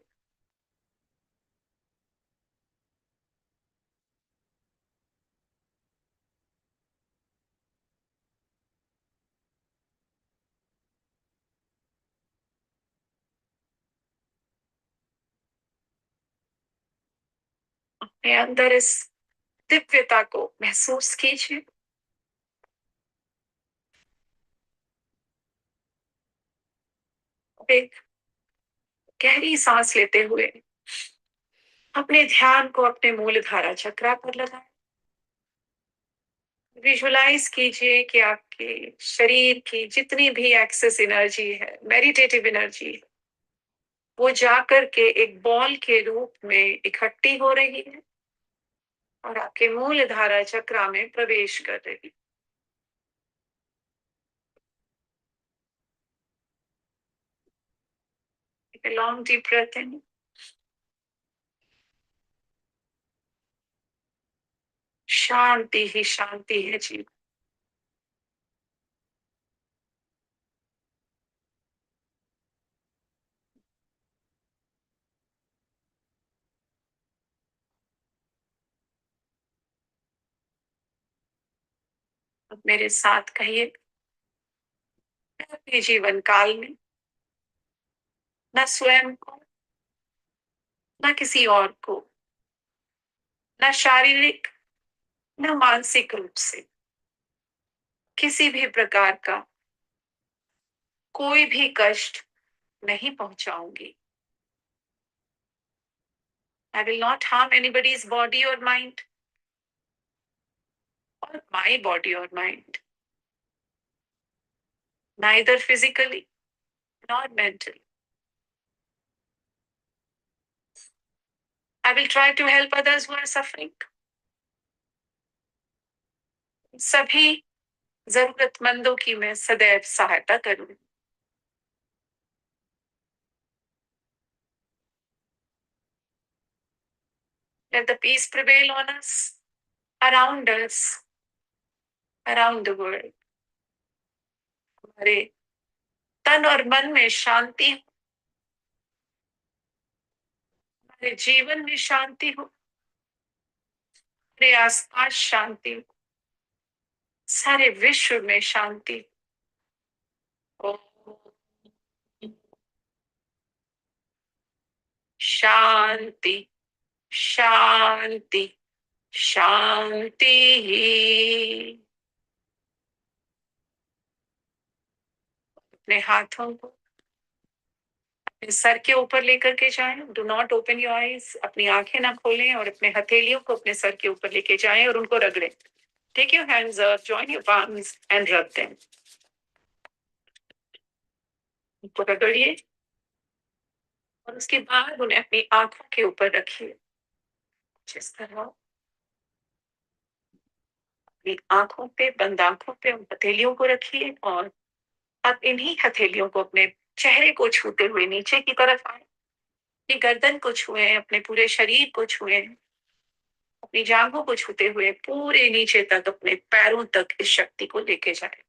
अपने अंदर इस दिव्यता को महसूस कीजिए। एक गहरी सांस लेते हुए अपने ध्यान को अपने मूलधारा चक्रा पर लगाएं। विजुलाइज कीजिए कि आपके शरीर की जितनी भी एक्सेस एनर्जी है, मेडिटेटिव एनर्जी है, वो जाकर के एक बॉल के रूप में इकट्ठी हो रही है और आपके मूलधारा चक्रा में प्रवेश कर रही है। लॉन्ग डीप ब्रेथ इन। शांति ही शांति है जीवन। अब मेरे साथ कहिए, मैं अपने जीवन काल में न स्वयं को, न किसी और को, न शारीरिक, न मानसिक रूप से किसी भी प्रकार का कोई भी कष्ट नहीं पहुंचाऊंगी। I will not harm anybody's body or mind, or my body or mind, neither physically nor mentally. I will try to help others who are suffering. सभी जरूरतमंदों की मैं सदैव सहायता करूं। Let the peace prevail on us, around us, around the world. हमारे तन और मन में शांति हो, हमारे जीवन में शांति हो, हमारे आसपास शांति हो, सारे विश्व में शांति हो। शांति शांति शांति। अपने हाथों को अपने सर के ऊपर लेकर के जाएं। Do not open your eyes. अपनी आंखें ना खोलें और अपने हथेलियों को अपने सर के ऊपर लेके जाएं और उनको रगड़ें। Take your hands up, join your palms and rub them. उनको रगड़िए और उसके बाद उन्हें अपनी आंखों के ऊपर रखिए। जिस तरह अपनी आंखों पे, बंद आंखों पे उन हथेलियों को रखिए और अब इन्हीं हथेलियों को अपने चेहरे को छूते हुए नीचे की तरफ आए। अपनी गर्दन को छुए, अपने पूरे शरीर को छुए, अपनी जांघों को छूते हुए पूरे नीचे तक, अपने पैरों तक इस शक्ति को लेके जाए।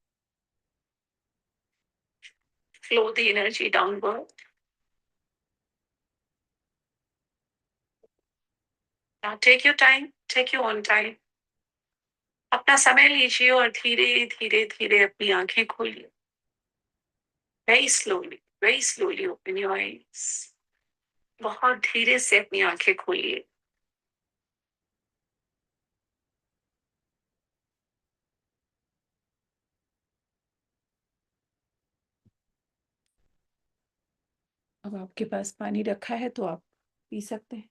Flow the energy downward. Now take your time, take your own time. अपना समय लीजिए और धीरे धीरे धीरे अपनी आंखें खोलिए। Very slowly open your eyes. बहुत धीरे से अपनी आंखें खोलिए। अब आपके पास पानी रखा है तो आप पी सकते हैं।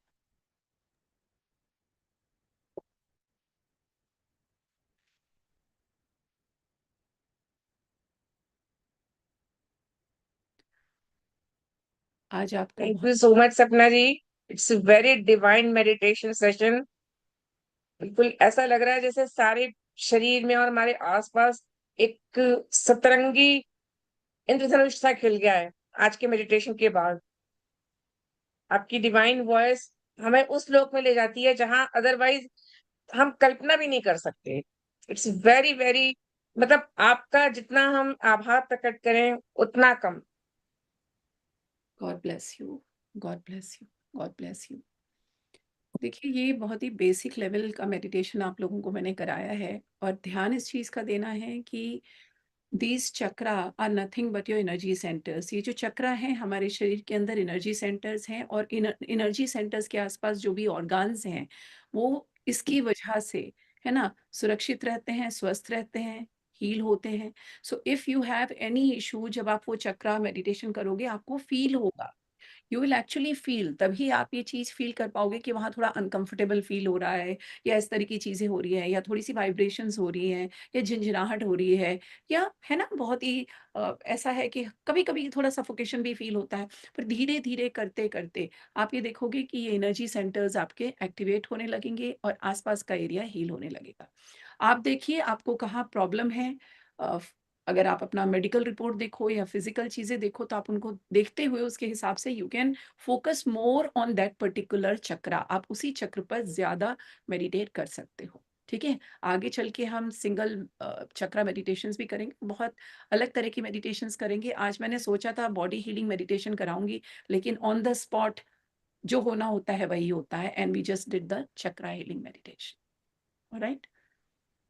आज आपका thank you so much Sapna ji. It's very divine meditation session. बिल्कुल ऐसा लग रहा है जैसे सारे शरीर में और हमारे आसपास एक सतरंगी इंद्रधनुष सा खिल गया है आज के मेडिटेशन के बाद। आपकी डिवाइन वॉइस हमें उस लोक में ले जाती है जहां अदरवाइज हम कल्पना भी नहीं कर सकते। इट्स वेरी वेरी, मतलब आपका जितना हम आभार प्रकट करें उतना कम। God bless you, God bless you, God bless you. देखिए, ये बहुत ही बेसिक लेवल का मेडिटेशन आप लोगों को मैंने कराया है और ध्यान इस चीज़ का देना है कि these chakra are nothing but your energy centres. ये जो चक्रा हैं हमारे शरीर के अंदर एनर्जी सेंटर्स हैं और एनर्जी सेंटर्स के आसपास जो भी ऑर्गन्स हैं वो इसकी वजह से, है ना, सुरक्षित रहते हैं, स्वस्थ रहते हैं, हील होते हैं। So if you have any issue, जब आप वो चक्रा मेडिटेशन करोगे आपको फील होगा, यू विल एक्चुअली फील, तभी आप ये चीज़ फील कर पाओगे कि वहाँ थोड़ा अनकंफर्टेबल फील हो रहा है या इस तरह की चीज़ें हो रही हैं या थोड़ी सी वाइब्रेशंस हो रही हैं या झंझनाहट हो रही है या, है ना, बहुत ही ऐसा है कि कभी-कभी थोड़ा सफोकेशन भी फील होता है। पर धीरे-धीरे करते-करते आप ये देखोगे कि ये एनर्जी सेंटर्स आपके एक्टिवेट होने लगेंगे और आसपास का एरिया हील होने लगेगा। आप देखिए आपको कहाँ प्रॉब्लम है। अ, अगर आप अपना मेडिकल रिपोर्ट देखो या फिजिकल चीज़ें देखो तो आप उनको देखते हुए उसके हिसाब से you can focus more on that particular chakra. आप उसी चक्र पर ज़्यादा मेडिटेट कर सकते हो। ठीक है? आगे चल के हम सिंगल चक्रा मेडिटेशंस भी करेंगे, बहुत अलग तरह की मेडिटेशंस करेंगे। आज मैंने सोचा था बॉडी हीलिंग मेडिटेशन कराऊँगी, लेकिन ऑन द स्पॉट जो होना होता है वही होता है and we just did the chakra healing meditation. Alright?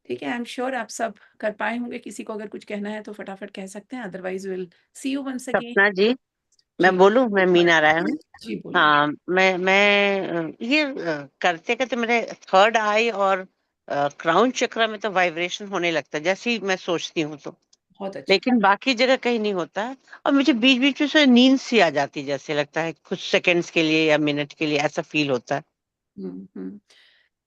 ठीक है, आई एम श्योर आप सब कर पाए होंगे। किसी को अगर कुछ कहना है तो फटाफट कह सकते हैं, otherwise will see you once again. Sapna ji, मैं जी, बोलूं? मैं मीना राय हूँ। जी बोलिए। हाँ, ये करते करते मेरे थर्ड आई और क्राउन चक्र में तो वाइब्रेशन होने लगता है जैसे ही मैं सोचती हूँ तो। बहुत अच्छा। लेकिन बाकी जगह कहीं नहीं होता है। और मुझे बीच बीच में से नींद सी आ जाती, जैसे लगता है कुछ सेकंड्स के लिए या मिनट के लिए, ऐसा फील होता है। हम्म।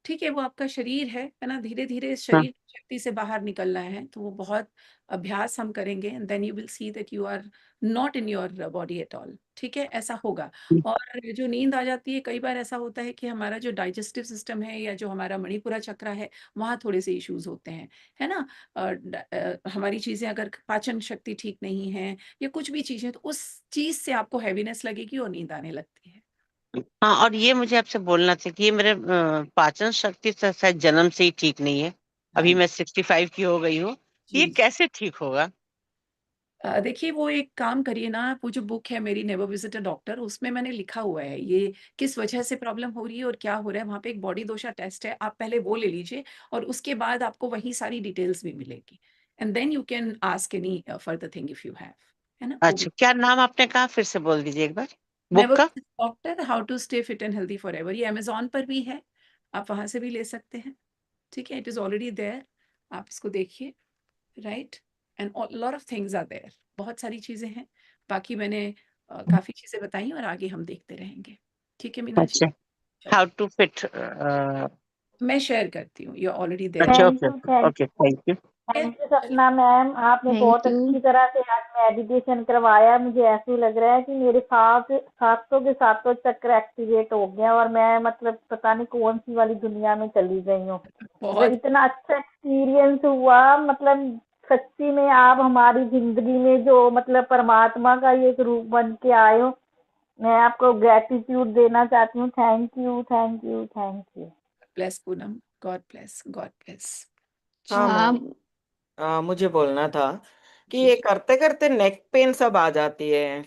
ठीक है, वो आपका शरीर है ना, धीरे धीरे इस हाँ। शरीर की शक्ति से बाहर निकलना है, तो वो बहुत अभ्यास हम करेंगे, and then you will see that you are not in your body at all. ठीक है, ऐसा होगा। और जो नींद आ जाती है, कई बार ऐसा होता है कि हमारा जो डाइजेस्टिव सिस्टम है या जो हमारा मणिपुरा चक्र है, वहाँ थोड़े से इश्यूज होते हैं, है ना। हमारी चीजें, अगर पाचन शक्ति ठीक नहीं है या कुछ भी चीजें, तो उस चीज से आपको हैवीनेस लगेगी और नींद आने लगती है। हाँ, और ये मुझे आपसे बोलना था कि ये मेरे पाचन शक्ति से शायद जन्म से ही ठीक नहीं है। अभी हाँ मैं 65 की हो गई हूँ। ये जी। कैसे ठीक होगा? देखिए, वो एक काम करिए ना, वो जो बुक है मेरी नेवर विजिट अ डॉक्टर, उसमें मैंने लिखा हुआ है ये किस वजह से प्रॉब्लम हो रही है और क्या हो रहा है। वहाँ पे एक बॉडी दोषा टेस्ट है, आप पहले वो ले लीजिए, और उसके बाद आपको वही सारी डिटेल्स भी मिलेगी, and then you can ask any further thing if you have, है ना, वो भी। अच्छा, क्या नाम आपने कहा, फिर से बोल दीजिए एक बार बुक नेवर का। Doctor, how to stay fit and healthy forever, ये अमेजोन पर भी है, आप वहां से भी ले सकते हैं। ठीक है, इट इज ऑलरेडी देयर, आप इसको देखिए, right. And lot of things are there, बहुत सारी चीजें हैं। बाकी मैंने काफी चीजें बताई, और आगे हम देखते रहेंगे। ठीक है मीना जी, अच्छा, हाउ चलिए, टू फिट। मैं शेयर करती हूँ, यू ऑलरेडी देयर। अच्छा, thank okay you, okay okay, thank you. Thank you चलिए, सपना मैम, आपने थैंक बहुत यू। अच्छी तरह से आज मेडिटेशन करवाया। मुझे ऐसे ही लग रहा है कि मेरे साथ सातों के सातों चक्र एक्टिवेट हो गए और मैं मतलब पता नहीं कौन सी वाली दुनिया में चली गई हूँ। मतलब बहुत इतना अच्छा एक्सपीरियंस हुआ, मतलब सच्ची में आप हमारी जिंदगी में जो मतलब परमात्मा का ये एक रूप बन के आए हो। मैं आपको ग्रेटिट्यूड देना चाहती हूँ। Thank you, thank you, thank you. Bless Poonam, God bless, God bless. हाँ हाँ, मैम, मुझे बोलना था कि जी ये जी, करते करते नेक पेन सब आ जाती है।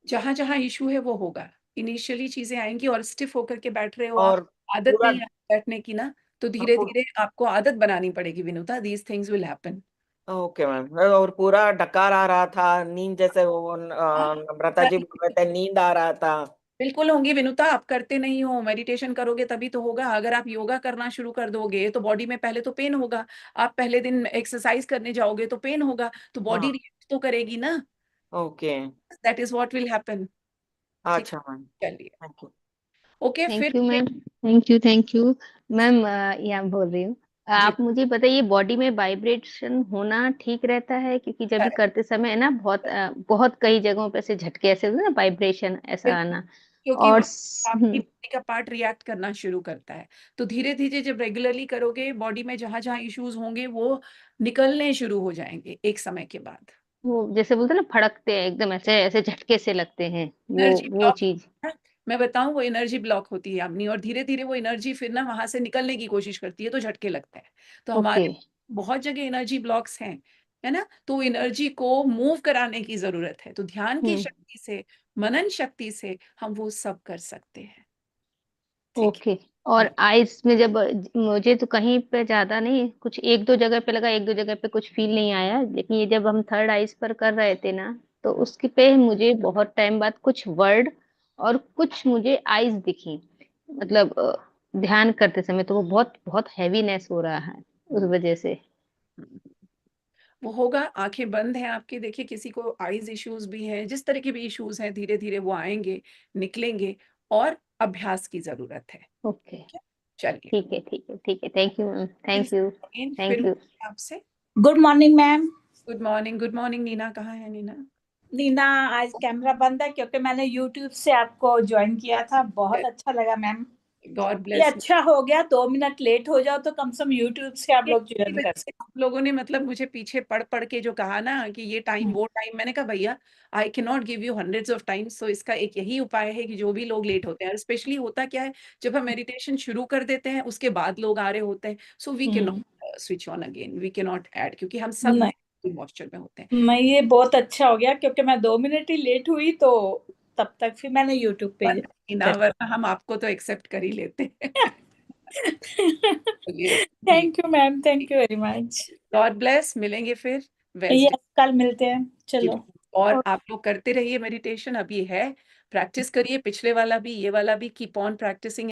जहां जहां इशू है वो होगा, इनिशियली चीजें आएंगी, और स्टिफ होकर के बैठ रहे हो आप, और आदत पूरा नहीं है बैठने की ना, तो धीरे धीरे आपको आदत बनानी पड़ेगी Vinuta, these things will happen. Okay ma'am, और पूरा डकार आ रहा था, नींद जैसे वो नम्रता जी बोल रहे थे, नींद आ रहा था। बिल्कुल होंगी विनुता, आप करते नहीं हो, मेडिटेशन करोगे तभी तो होगा। अगर आप योगा करना शुरू कर दोगे तो बॉडी में पहले तो पेन होगा, आप पहले दिन एक्सरसाइज करने जाओगे तो पेन होगा, तो बॉडी हाँ, रिएक्ट तो करेगी ना, okay. That is what will happen. ठीक, अच्छा मैम, चलिए, थैंक यू। ओके फिर। Thank you ma'am. Thank you ma'am. यहाँ बोल रही हूँ, जी, आप मुझे बताइए बॉडी में वाइब्रेशन होना ठीक रहता है? क्योंकि जब भी करते समय है ना, बहुत बहुत कई जगहों पे ऐसे झटके ऐसे होते हैं ना, वाइब्रेशन ऐसा बिल्कुल, आना। क्योंकि और वहाँ आपकी बॉडी का पार्ट रिएक्ट करना शुरू करता है, तो धीरे धीरे जब रेगुलरली करोगे, बॉडी में जहां जहां इश्यूज होंगे वो निकलने शुरू हो जाएंगे एक समय के बाद। वो जैसे बोलते हैं ना, फड़कते हैं एकदम, ऐसे ऐसे झटके से लगते हैं, एनर्जी वो ब्लॉक, चीज। मैं बताऊं, वो एनर्जी ब्लॉक होती है अपनी, और धीरे धीरे वो एनर्जी फिर ना वहां से निकलने की कोशिश करती है, तो झटके लगते हैं। तो ओके। हमारे बहुत जगह एनर्जी ब्लॉक्स हैं, है ना, तो एनर्जी को मूव कराने की जरूरत है, तो ध्यान की हम्म। शक्ति से, मनन शक्ति से हम वो सब कर सकते हैं। ठीक ओके। है। और आइस में जब, मुझे तो कहीं पे ज्यादा नहीं, कुछ एक दो जगह पे लगा, एक दो जगह पे कुछ फील नहीं आया, लेकिन ये जब हम थर्ड आइस पर कर रहे थे ना, तो उसके पे मुझे बहुत टाइम बाद कुछ वर्ड और कुछ मुझे आइस दिखी, मतलब ध्यान करते समय, तो वो बहुत बहुत हैवीनेस हो रहा है उस वजह से। हम्म, वो होगा, आंखें बंद हैं आपकी, देखिए किसी को आईज इश्यूज भी हैं, जिस तरह के भी इश्यूज हैं, धीरे धीरे वो आएंगे, निकलेंगे, और अभ्यास की जरूरत है। ओके। ठीक है? चलिए, ठीक है, ठीक है, ठीक है। Thank you ma'am, thank you. फिर थैंक यू। मिलते हैं आपसे। Good morning ma'am. Good morning, good morning. Neena कहाँ है नीना? नीना, आज कैमरा बंद है क्योंकि मैंने यूट्यूब से आपको ज्वाइन किया था। बहुत अच्छा लगा मैम। गॉड ये ब्लेस। अच्छा हो गया, 2 मिनट लेट हो जाओ तो कम से कम यूट्यूब से आप लोग ज्वाइन कर सकते। आप लोगों ने मतलब मुझे पीछे पढ़ पढ़ के जो कहा ना कि ये टाइम वो टाइम, मैंने कहा भैया, I can not give you hundreds of times, तो इसका एक यही उपाय है कि जो भी लोग लेट होते हैं, स्पेशली होता क्या है, जब हम मेडिटेशन शुरू कर देते हैं उसके बाद लोग आ रहे होते हैं, so we can not switch on again, we can not add, क्योंकि हम सब नहीं, पॉस्चर में होते हैं। मैं ये बहुत अच्छा हो गया क्योंकि मैं 2 मिनट ही लेट हुई, तो तब तक फिर मैंने यूट्यूब पे ना, कर वरना हम आपको तो एक्सेप्ट कर ही लेते हैं। चलिए जी, thank you ma'am, thank you very much. God bless, मिलेंगे फिर ये वेडनेसडे। कल मिलते हैं, जी, चलो। और आप लोग करते रहिए मेडिटेशन, अभी है, प्रैक्टिस करिए, पिछले वाला भी ये वाला भी, कीप ऑन प्रैक्टिसिंग।